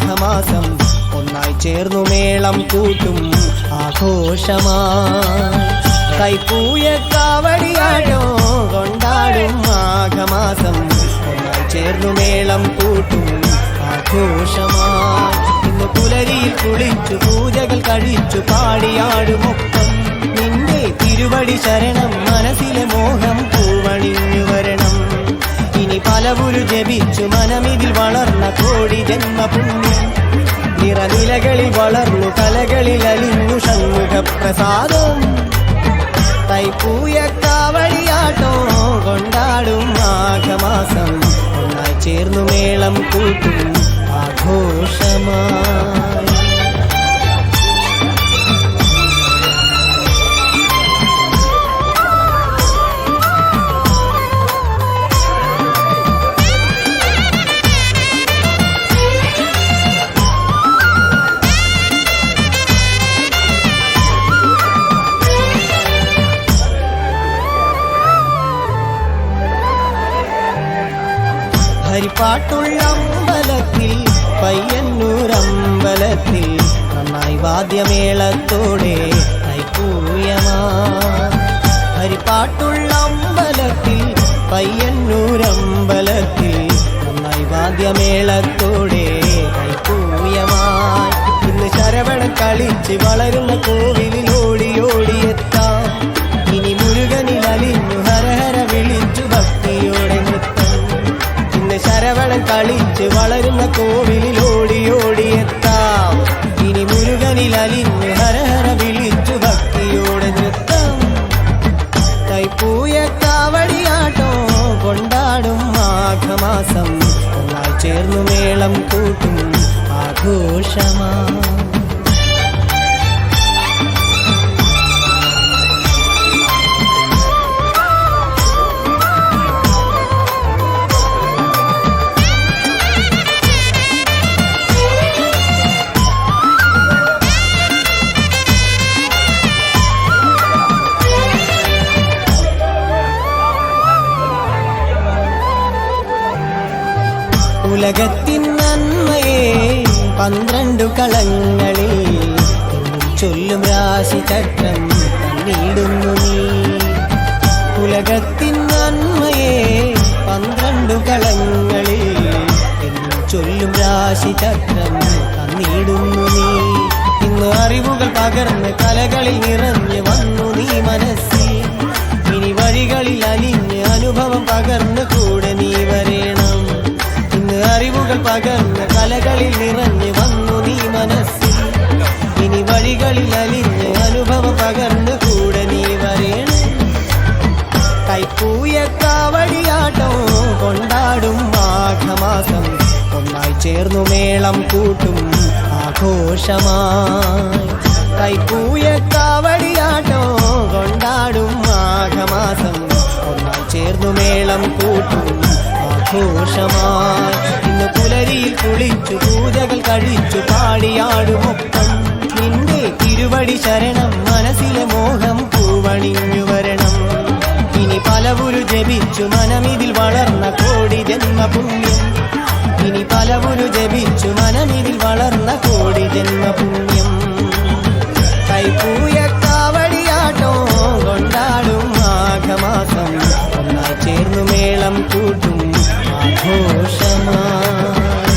മാഘമാസം ഒന്നായി ചേർന്നു മേളം കൂട്ടും ആഘോഷമായി കൈപ്പൂയ കാവടിയാടോ കൊണ്ടാടും മാഘമാസം ഒന്നായി ചേർന്നു മേളം കൂട്ടും ആഘോഷമായി ഇന്ന് പുലരിയിൽ കുളിച്ചു പൂജകൾ കഴിച്ചു പാടിയാടുമൊപ്പം നിന്റെ തിരുവടി ശരണം മനസ്സിലെ മോഹം പൂവണിഞ്ഞു വരണം ഇനി പലവുരു ജപിച്ചു മനമിതിൽ വളർന്ന കോടി ജന്മ പുണ്യം നിറനിലകളിൽ വളർന്നു കലകളിൽ അലിഞ്ഞു ഷൺമുഖ പ്രസാദം തൈപ്പൂയ കാവടിയാട്ടോ കൊണ്ടാടും മാഘമാസം ഒന്നായി ചേർന്നു മേളം കൂട്ടും ആഘോഷമായി ഹരിപ്പാട്ടുള്ള അമ്പലത്തിൽ പയ്യന്നൂരമ്പലത്തിൽ നന്നായി വാദ്യമേളത്തോടെ കൈപ്പൂയമാ ഹരിപ്പാട്ടുള്ള അമ്പലത്തിൽ പയ്യന്നൂരമ്പലത്തിൽ നന്നായി വാദ്യമേളത്തോടെ കൈപ്പൂയമായി ഇന്ന് ശരവണം കളിച്ച് വളരുന്ന കോവിലിൽ ഓടി ഓടിയെത്താം ഇനി മുരുകനിൽ അലിഞ്ഞു ഹരഹര വിളിച്ചു ഭക്തിയോടെ നൃത്തം ശരവണം കളിച്ച് വളരുന്ന കോവിലിൽ ഓടി ഓടിയെത്താം ഇനി മുരുകനിൽ അലിഞ്ഞ് ഹരഹര വിളിച്ചു ഭക്തിയോടെ നൃത്തം തൈപ്പൂയ കാവടിയാട്ടോ കൊണ്ടാടും മാഘമാസം ഒന്നായി ചേർന്നു മേളം കൂട്ടും ആഘോഷമായി ഉലകത്തിൻ നന്മയെ 12 കളങ്ങളിൽ ചൊല്ലും രാശിചക്രം തന്നിടുന്നു നീ ഉലകത്തിൻ നന്മയെ 12 കളങ്ങളിൽ ചൊല്ലും രാശിചക്രം തന്നിടുന്നു നീ ഇന്ന് അറിവുകൾ പകർന്ന് കലകളിൽ നിറഞ്ഞു വന്നു നീ മനസ്സിൽ ഇനി വഴികളിൽ അലിഞ്ഞ് അനുഭവം പകർന്ന് കൂടെ നീ വരേണം അറിവുകൾ പകർന്ന് കലകളിൽ നിറഞ്ഞു വന്നു നീ മനസ്സിൽ ഇനി വഴികളിൽ അലിഞ്ഞ് അനുഭവം പകർന്ന് കൂടെ നീ വരേണം കൈപ്പൂയ കാവടിയാട്ടോ കൊണ്ടാടും മാഘമാസം ഒന്നായി ചേർന്നു മേളം കൂട്ടും ആഘോഷമായി കൈപ്പൂയ കാവടിയാട്ടോ കൊണ്ടാടും മാഘമാസം ഒന്നായി ചേർന്നു മേളം കൂട്ടും ആഘോഷമായി ഇന്ന് പുലരിയിൽ കുളിച്ചു പൂജകൾ കഴിച്ചു പാടിയാടുമൊപ്പം നിന്റെ തിരുവടി ശരണം മനസ്സിലെ മോഹം പൂവണിഞ്ഞു വരണം ഇനി പലവുരു ജപിച്ചു മനമിതിൽ വളർന്ന കോടി ജന്മ പുണ്യം ഇനി പലവുരു ജപിച്ചു മനമിതിൽ വളർന്ന കോടി ജന്മ പുണ്യം കൈപ്പൂയ കാവടിയാട്ടോ കൊണ്ടാടും മാഘമാസം ഒന്നായി ചേർന്നു മേളം കൂട്ടും ആഘോഷമായി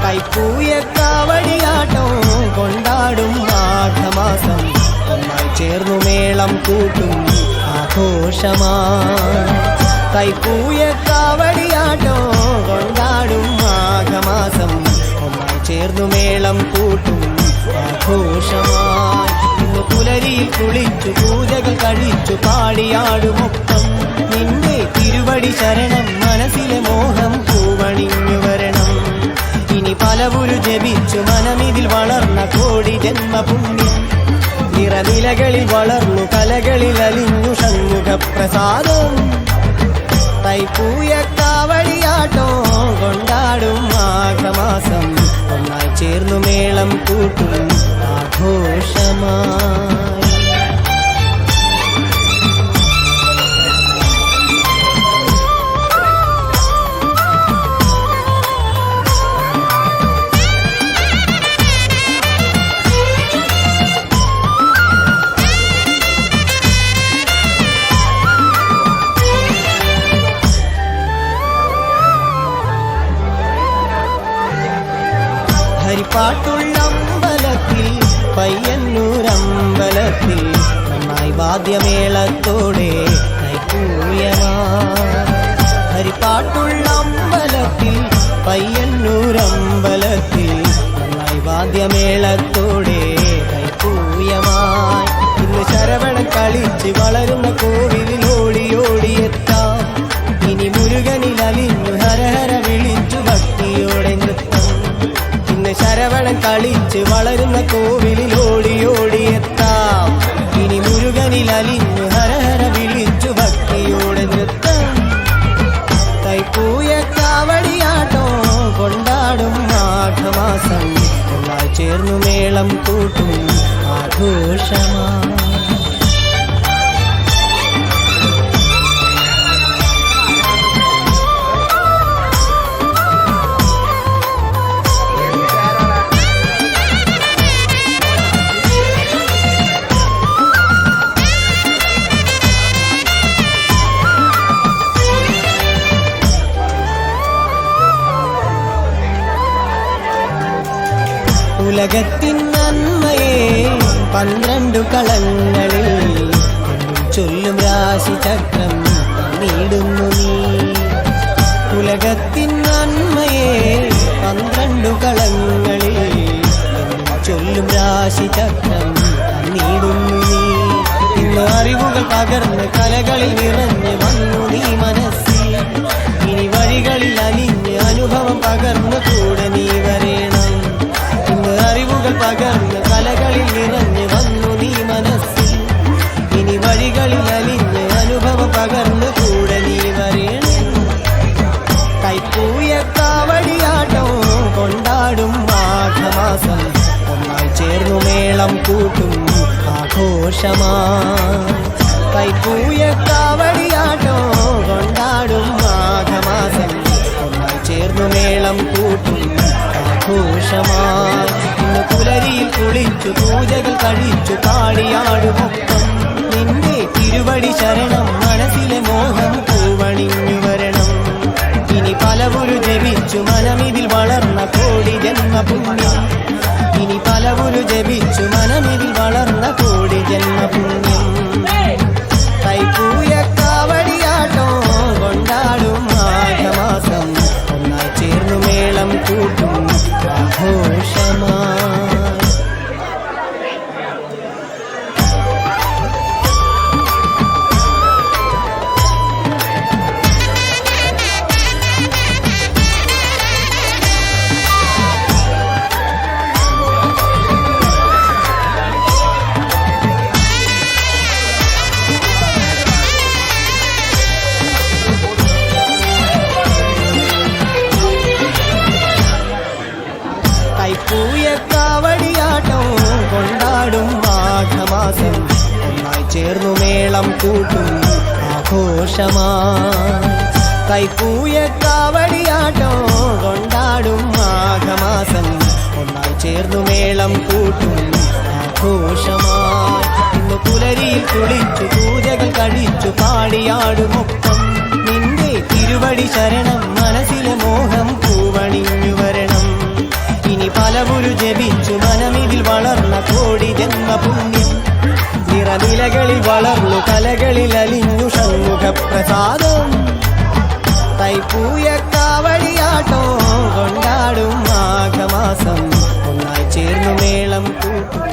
കൈപ്പൂയ കാവടിയാട്ടോ കൊണ്ടാടും മാഘമാസം ഒന്നായി ചേർന്നു മേളം കൂട്ടും ആഘോഷമായി കൈപ്പൂയ കാവടിയാട്ടോ കൊണ്ടാടും മാഘമാസം ഒന്നായി ചേർന്നു മേളം കൂട്ടും ആഘോഷമായി ഇന്ന് പുലരിയിൽ കുളിച്ചു പൂജകൾ കഴിച്ചു പാടിയാടുമൊപ്പം നിന്റെ തിരുവടി ശരണം മനസ്സിലെ മോഹം പൂവണിഞ്ഞു വരണം ഇനി പല പലവുരു ജപിച്ചു മനമിതിൽ വളർന്ന കോടി ജന്മപുണ്യം നിറനിലകളിൽ വളർന്നു കലകളിൽ അലിഞ്ഞു ഷൺമുഖപ്രസാദം തൈപ്പൂയ കാവടിയാട്ടോ കൊണ്ടാടും മാഘമാസം ഒന്നായി ചേർന്നു മേളം കൂട്ടും ആഘോഷമായി ഹരിപ്പാട്ടുള്ള അമ്പലത്തിൽ പയ്യന്നൂരമ്പലത്തിൽ നന്നായി വാദ്യമേളത്തോടെ തൈപ്പൂയമായി ഹരിപ്പാട്ടുള്ള അമ്പലത്തിൽ പയ്യന്നൂരമ്പലത്തിൽ നന്നായി വാദ്യമേളത്തോടെ തൈപ്പൂയമായി ഇന്ന് ശരവണം കളിച്ച് വളരുന്ന കോവിലിൽ ഓടിയോടിയെത്താം ഇനി മുരുകനിൽ അലിഞ്ഞു ഹരഹര വിളിച്ചു ഭക്തിയോടെ നൃത്തം ശരവണം കളിച്ച് വളരുന്ന കോവിലിൽ ഓടിയോടിയെത്താം ഇനി മുരുകനിൽ അലിഞ്ഞു ഹരഹര വിളിച്ചു ഭക്തിയോടെ നൃത്തം തൈപ്പൂയ കാവടിയാട്ടോ കൊണ്ടാടും മാഘമാസം ഒന്നായി ചേർന്നു മേളം കൂട്ടും ആഘോഷമായി ഉലകത്തിൻ നന്മയെ 12 കളങ്ങളിൽ ചൊല്ലും രാശിചക്രം നീടുന്നു നീ ഉലകത്തിൻ നന്മയെ 12 കളങ്ങളിൽ ചൊല്ലും രാശിചക്രം നീടുന്നു നീ ഇന്ന് അറിവുകൾ പകർന്ന് കലകളിൽ നിറഞ്ഞ് വന്നു നീ മനസ്സിൽ ഇനി വഴികളിൽ അലിഞ്ഞ് അനുഭവം പകർന്ന് കൂടെ നീ വരേണം അറിവുകൾ പകർന്ന് കലകളിൽ നിറഞ്ഞ് വന്നു നീ മനസ്സിൽ ഇനി വഴികളിൽ അലിഞ്ഞ് അനുഭവം പകർന്ന് കൂടെ നീ വരേണം തൈപ്പൂയ കാവടിയാട്ടോ കൊണ്ടാടും മാഘമാസം ഒന്നായി ചേർന്നു മേളം കൂട്ടും ആഘോഷമായി തൈപ്പൂയ കാവടിയാട്ടോ കൊണ്ടാടും മാഘമാസം ഒന്നായി ചേർന്നു മേളം കൂട്ടും ആഘോഷമായി ഇന്ന് പുലരിയിൽ കുളിച്ചു പൂജകൾ കഴിച്ചു പാടിയാടുമൊപ്പം നിന്റെ തിരുവടി ശരണം മനസ്സിലെ മോഹം പൂവണിഞ്ഞു വരണം ഇനി പലവുരു ജപിച്ചു മനമിതിൽ വളർന്ന കോടി ജന്മപുണ്യം ഇനി പലവുരു ജപിച്ചു മനമിതിൽ വളർന്ന കോടി ജന്മപുണ്യം തൈപ്പൂയ കാവടിയാട്ടോ കൊണ്ടാടും മാഘമാസം ഒന്നായി ചേർന്നു മേളം കൂട്ടും ആഘോഷമായി തൈപ്പൂയ കാവടിയാട്ടോ കൊണ്ടാടും മാഘമാസം ഒന്നായി ചേർന്നു മേളം കൂട്ടും ആഘോഷമായി തൈപ്പൂയ കാവടിയാട്ടോ കൊണ്ടാടും മാഘമാസം ഒന്നായി ചേർന്നു മേളം കൂട്ടും ആഘോഷമായി ഇന്ന് പുലരിയിൽ കുളിച്ചു പൂജകൾ കഴിച്ചു പാടിയാടുമൊപ്പം നിന്റെ തിരുവടി ശരണം മനസ്സിലെ മോഹം പൂവണിഞ്ഞു വരണം ഇനി പലവുരു ജപിച്ചു മനമിതിൽ വളർന്ന കോടി ജന്മപുണ്യം നിറനിലകളിൽ വളർന്നു കലകളിൽ അലിഞ്ഞു ഷൺമുഖപ്രസാദം തൈപ്പൂയ കാവടിയാട്ടോ കൊണ്ടാടും മാഘമാസം ഒന്നായി ചേർന്നു മേളം കൂട്ടും